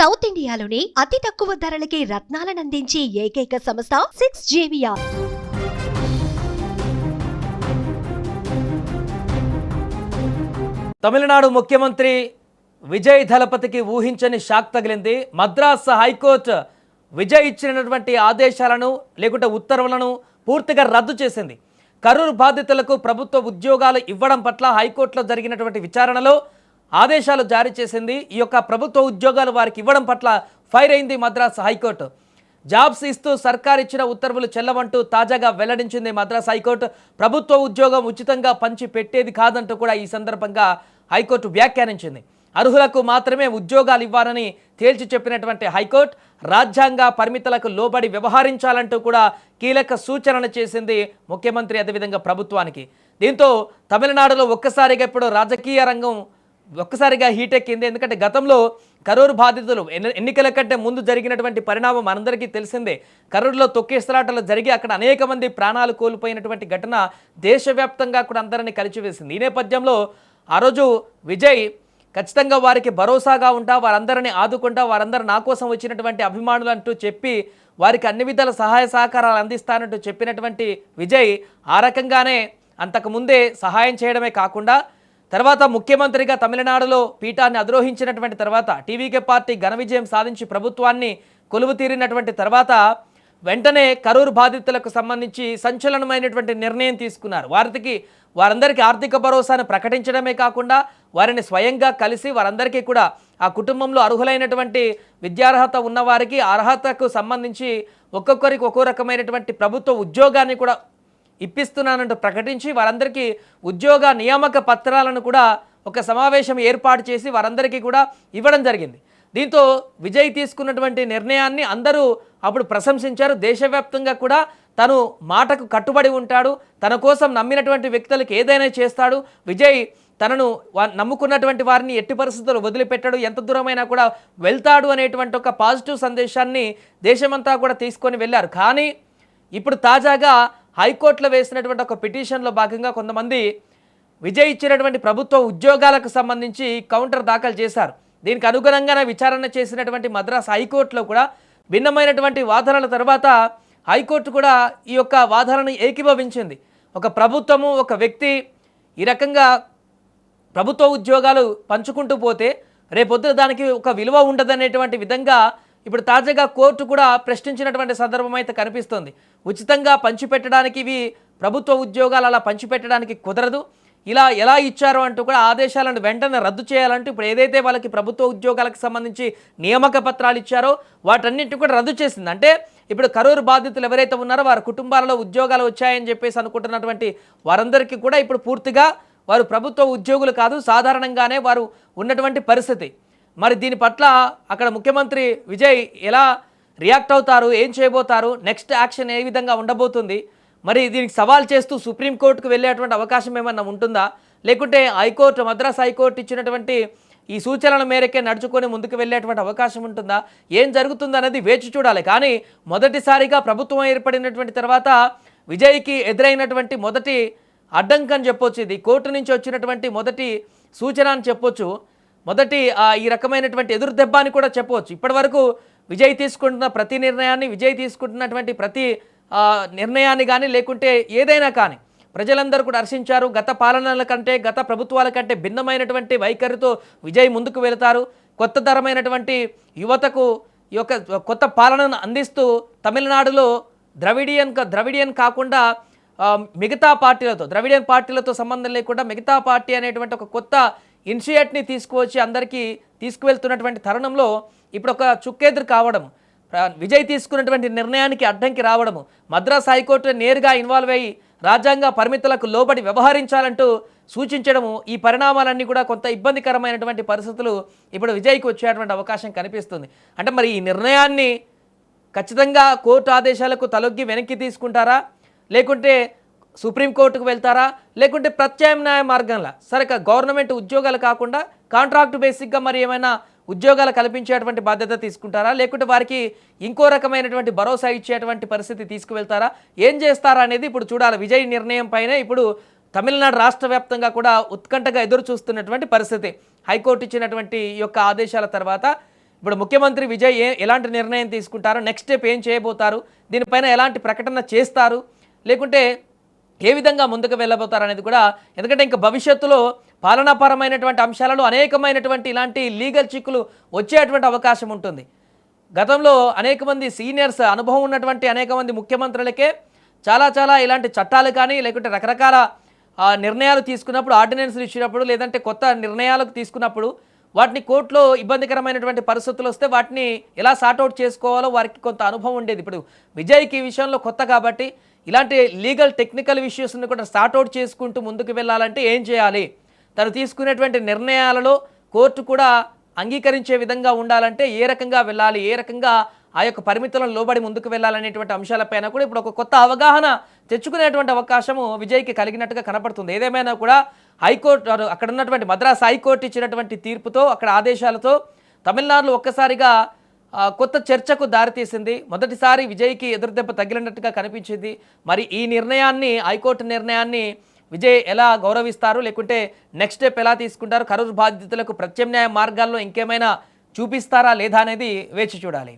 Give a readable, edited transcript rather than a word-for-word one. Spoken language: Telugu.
సౌత్ ఇండియాలోనే అతి తక్కువ ధరలకి రత్నాలనందించే ఏకైక సంస్థ 6JVR. తమిళనాడు ముఖ్యమంత్రి విజయ్ దళపతికి ఊహించని షాక్ తగిలింది. మద్రాస్ హైకోర్టు విజయ్ ఇచ్చినటువంటి ఆదేశాలను లేకుంటే ఉత్తర్వులను పూర్తిగా రద్దు చేసింది. కరూరు బాధితులకు ప్రభుత్వ ఉద్యోగాలు ఇవ్వడం పట్ల హైకోర్టులో జరిగినటువంటి విచారణలో ఆదేశాలు జారీ చేసింది. ఈ యొక్క ప్రభుత్వ ఉద్యోగాలు వారికి ఇవ్వడం పట్ల ఫైర్ అయింది మద్రాస్ హైకోర్టు. జాబ్స్ ఇస్తూ సర్కార్ ఇచ్చిన ఉత్తర్వులు చెల్లవంటూ తాజాగా వెల్లడించింది మద్రాస్ హైకోర్టు. ప్రభుత్వ ఉద్యోగం ఉచితంగా పంచి పెట్టేది కాదంటూ కూడా ఈ సందర్భంగా హైకోర్టు వ్యాఖ్యానించింది. అర్హులకు మాత్రమే ఉద్యోగాలు ఇవ్వాలని తేల్చి చెప్పినటువంటి హైకోర్టు రాజ్యాంగ పరిమితులకు లోబడి వ్యవహరించాలంటూ కూడా కీలక సూచనలు చేసింది ముఖ్యమంత్రి అదేవిధంగా ప్రభుత్వానికి. దీంతో తమిళనాడులో ఒక్కసారిగా ఇప్పుడు రాజకీయ రంగం ఒక్కసారిగా హీట్ ఎక్కింది. ఎందుకంటే గతంలో కరూరు బాధితులు ఎన్నికల కంటే ముందు జరిగినటువంటి పరిణామం మనందరికీ తెలిసిందే. కరూరులో తొక్కేసలాటలు జరిగి అక్కడ అనేక మంది ప్రాణాలు కోల్పోయినటువంటి ఘటన దేశవ్యాప్తంగా కూడా అందరినీ కలిచివేసింది. ఈ నేపథ్యంలో ఆ రోజు విజయ్ ఖచ్చితంగా వారికి భరోసాగా ఉంటా, వారందరినీ ఆదుకుంటా, వారందరూ నా కోసం వచ్చినటువంటి అభిమానులు అంటూ చెప్పి వారికి అన్ని విధాల సహాయ సహకారాలు అందిస్తానంటూ చెప్పినటువంటి విజయ్ ఆ రకంగానే అంతకుముందే సహాయం చేయడమే కాకుండా తర్వాత ముఖ్యమంత్రిగా తమిళనాడులో పీఠాన్ని అధిరోహించినటువంటి తర్వాత టీవీకే పార్టీ ఘన విజయం సాధించి ప్రభుత్వాన్ని కొలువు తీరినటువంటి తర్వాత వెంటనే కరూరు బాధితులకు సంబంధించి సంచలనమైనటువంటి నిర్ణయం తీసుకున్నారు. వారందరికీ ఆర్థిక భరోసాను ప్రకటించడమే కాకుండా వారిని స్వయంగా కలిసి వారందరికీ కూడా ఆ కుటుంబంలో అర్హులైనటువంటి విద్యార్హత ఉన్నవారికి అర్హతకు సంబంధించి ఒక్కొక్కరికి ఒక్కో రకమైనటువంటి ప్రభుత్వ ఉద్యోగాన్ని కూడా ఇప్పిస్తున్నానంటూ ప్రకటించి వారందరికీ ఉద్యోగ నియామక పత్రాలను కూడా ఒక సమావేశం ఏర్పాటు చేసి వారందరికీ కూడా ఇవ్వడం జరిగింది. దీంతో విజయ్ తీసుకున్నటువంటి నిర్ణయాన్ని అందరూ అప్పుడు ప్రశంసించారు. దేశవ్యాప్తంగా కూడా తను మాటకు కట్టుబడి ఉంటాడు, తన కోసం నమ్మినటువంటి వ్యక్తులకు ఏదైనా చేస్తాడు, విజయ్ తనను నమ్ముకున్నటువంటి వారిని ఎట్టి పరిస్థితుల్లో వదిలిపెట్టాడు, ఎంత దూరమైనా కూడా వెళ్తాడు అనేటువంటి ఒక పాజిటివ్ సందేశాన్ని దేశమంతా కూడా తీసుకొని వెళ్ళారు. కానీ ఇప్పుడు తాజాగా హైకోర్టులో వేసినటువంటి ఒక పిటిషన్లో భాగంగా కొంతమంది విజయ్ ఇచ్చినటువంటి ప్రభుత్వ ఉద్యోగాలకు సంబంధించి కౌంటర్ దాఖలు చేశారు. దీనికి అనుగుణంగానే విచారణ చేసినటువంటి మద్రాస్ హైకోర్టులో కూడా భిన్నమైనటువంటి వాదనల తర్వాత హైకోర్టు కూడా ఈ యొక్క వాదనను ఏకీభవించింది. ఒక ప్రభుత్వము ఒక వ్యక్తి ఈ రకంగా ప్రభుత్వ ఉద్యోగాలు పంచుకుంటూ పోతే రేపొద్దున దానికి ఒక విలువ ఉండదనేటువంటి విధంగా ఇప్పుడు తాజాగా కోర్టు కూడా ప్రశ్నించినటువంటి సందర్భం అయితే కనిపిస్తుంది. ఉచితంగా పంచిపెట్టడానికి ఇవి ప్రభుత్వ ఉద్యోగాలు అలా పంచిపెట్టడానికి కుదరదు, ఇలా ఎలా ఇచ్చారో అంటూ కూడా ఆదేశాలను వెంటనే రద్దు చేయాలంటూ ఇప్పుడు ఏదైతే వాళ్ళకి ప్రభుత్వ ఉద్యోగాలకు సంబంధించి నియామక పత్రాలు ఇచ్చారో వాటన్నింటినీ కూడా రద్దు చేసింది. అంటే ఇప్పుడు కరూరు బాధితులు ఎవరైతే ఉన్నారో వారి కుటుంబాలలో ఉద్యోగాలు వచ్చాయని చెప్పేసి అనుకుంటున్నటువంటి వారందరికీ కూడా ఇప్పుడు పూర్తిగా వారు ప్రభుత్వ ఉద్యోగులు కాదు, సాధారణంగానే వారు ఉన్నటువంటి పరిస్థితి. మరి దీని పట్ల అక్కడ ముఖ్యమంత్రి విజయ్ ఎలా రియాక్ట్ అవుతారు, ఏం చేయబోతారు, నెక్స్ట్ యాక్షన్ ఏ విధంగా ఉండబోతుంది, మరి దీనికి సవాల్ చేస్తూ సుప్రీంకోర్టుకు వెళ్ళేటువంటి అవకాశం ఏమన్నా ఉంటుందా, లేకుంటే హైకోర్టు మద్రాస్ హైకోర్టు ఇచ్చినటువంటి ఈ సూచనల మేరకే నడుచుకొని ముందుకు వెళ్ళేటువంటి అవకాశం ఉంటుందా, ఏం జరుగుతుందనేది వేచి చూడాలి. కానీ మొదటిసారిగా ప్రభుత్వం ఏర్పడినటువంటి తర్వాత విజయ్కి ఎదురైనటువంటి మొదటి అడ్డంకని చెప్పొచ్చు, ఇది కోర్టు నుంచి వచ్చినటువంటి మొదటి సూచన అని చెప్పొచ్చు, మొదటి ఈ రకమైనటువంటి ఎదురు దెబ్బ అని కూడా చెప్పవచ్చు. ఇప్పటివరకు విజయ్ తీసుకుంటున్న ప్రతి నిర్ణయాన్ని, విజయ్ తీసుకుంటున్నటువంటి ప్రతి నిర్ణయాన్ని కానీ లేకుంటే ఏదైనా కానీ ప్రజలందరూ కూడా హర్షించారు. గత పాలనల కంటే గత ప్రభుత్వాల కంటే భిన్నమైనటువంటి వైఖరితో విజయ్ ముందుకు వెళతారు. కొత్త తరమైనటువంటి యువతకు ఈ యొక్క కొత్త పాలనను అందిస్తూ తమిళనాడులో ద్రవిడియన్ కాకుండా మిగతా పార్టీలతో ద్రవిడియన్ పార్టీలతో సంబంధం లేకుండా మిగతా పార్టీ అనేటువంటి ఒక కొత్త ఇనిషియేట్ని తీసుకువచ్చి అందరికీ తీసుకువెళ్తున్నటువంటి తరుణంలో ఇప్పుడు ఒక చుక్కెదురు కావడం, విజయ్ తీసుకున్నటువంటి నిర్ణయానికి అడ్డంకి రావడము, మద్రాస్ హైకోర్టు నేరుగా ఇన్వాల్వ్ అయ్యి రాజ్యాంగ పరిమితులకు లోబడి వ్యవహరించాలంటూ సూచించడము, ఈ పరిణామాలన్నీ కూడా కొంత ఇబ్బందికరమైనటువంటి పరిస్థితులు ఇప్పుడు విజయ్కి వచ్చేటువంటి అవకాశం కనిపిస్తుంది. అంటే మరి ఈ నిర్ణయాన్ని ఖచ్చితంగా కోర్టు ఆదేశాలకు తలొగ్గి వెనక్కి తీసుకుంటారా, లేకుంటే సుప్రీంకోర్టుకు వెళ్తారా, లేకుంటే ప్రత్యామ్నాయ మార్గంలో సరే గవర్నమెంట్ ఉద్యోగాలు కాకుండా కాంట్రాక్ట్ బేసిక్గా మరి ఏమైనా ఉద్యోగాలు కల్పించేటువంటి బాధ్యత తీసుకుంటారా, లేకుంటే వారికి ఇంకో రకమైనటువంటి భరోసా ఇచ్చేటువంటి పరిస్థితి తీసుకువెళ్తారా, ఏం చేస్తారా అనేది ఇప్పుడు చూడాలి. విజయ్ నిర్ణయం పైనే ఇప్పుడు తమిళనాడు రాష్ట్ర వ్యాప్తంగా కూడా ఉత్కంఠగా ఎదురు చూస్తున్నటువంటి పరిస్థితి. హైకోర్టు ఇచ్చినటువంటి ఈ యొక్క ఆదేశాల తర్వాత ఇప్పుడు ముఖ్యమంత్రి విజయ్ ఎలాంటి నిర్ణయం తీసుకుంటారు, నెక్స్ట్ స్టెప్ ఏం చేయబోతారు, దీనిపైన ఎలాంటి ప్రకటన చేస్తారు, లేకుంటే ఏ విధంగా ముందుకు వెళ్ళబోతారు అనేది కూడా, ఎందుకంటే ఇంకా భవిష్యత్తులో పాలనాపరమైనటువంటి అంశాలలో అనేకమైనటువంటి ఇలాంటి లీగల్ చిక్కులు వచ్చేటువంటి అవకాశం ఉంటుంది. గతంలో అనేక మంది సీనియర్స్, అనుభవం ఉన్నటువంటి అనేక మంది ముఖ్యమంత్రులకే చాలా ఇలాంటి చట్టాలు కానీ లేకుంటే రకరకాల నిర్ణయాలు తీసుకున్నప్పుడు, ఆర్డినెన్స్లు ఇచ్చినప్పుడు, లేదంటే కొత్త నిర్ణయాలకు తీసుకున్నప్పుడు వాటిని కోర్టులో ఇబ్బందికరమైనటువంటి పరిస్థితులు వస్తే వాటిని ఎలా సార్ట్అవుట్ చేసుకోవాలో వారికి కొంత అనుభవం ఉండేది. ఇప్పుడు విజయ్కి ఈ విషయంలో కొత్త కాబట్టి ఇలాంటి లీగల్ టెక్నికల్ ఇష్యూస్ని కూడా సార్ట్అవుట్ చేసుకుంటూ ముందుకు వెళ్ళాలంటే ఏం చేయాలి, తను తీసుకునేటువంటి నిర్ణయాలలో కోర్టు కూడా అంగీకరించే విధంగా ఉండాలంటే ఏ రకంగా వెళ్ళాలి, ఏ రకంగా ఆ యొక్క పరిమితులను లోబడి ముందుకు వెళ్ళాలనేటువంటి అంశాలపైన కూడా ఇప్పుడు ఒక కొత్త అవగాహన తెచ్చుకునేటువంటి అవకాశము విజయ్కి కలిగినట్టుగా కనపడుతుంది. ఏదేమైనా కూడా హైకోర్టు, అక్కడ ఉన్నటువంటి మద్రాస్ హైకోర్టు ఇచ్చినటువంటి తీర్పుతో, అక్కడ ఆదేశాలతో తమిళనాడులో ఒక్కసారిగా కొత్త చర్చకు దారితీసింది. మొదటిసారి విజయ్కి ఎదురుదెబ్బ తగిలినట్టుగా కనిపించింది. మరి ఈ నిర్ణయాన్ని, హైకోర్టు నిర్ణయాన్ని విజయ్ ఎలా గౌరవిస్తారు, లేకుంటే నెక్స్ట్ స్టెప్ ఎలా తీసుకుంటారు, కరూరు బాధితులకు ప్రత్యామ్నాయ మార్గాల్లో ఇంకేమైనా చూపిస్తారా లేదా అనేది వేచి చూడాలి.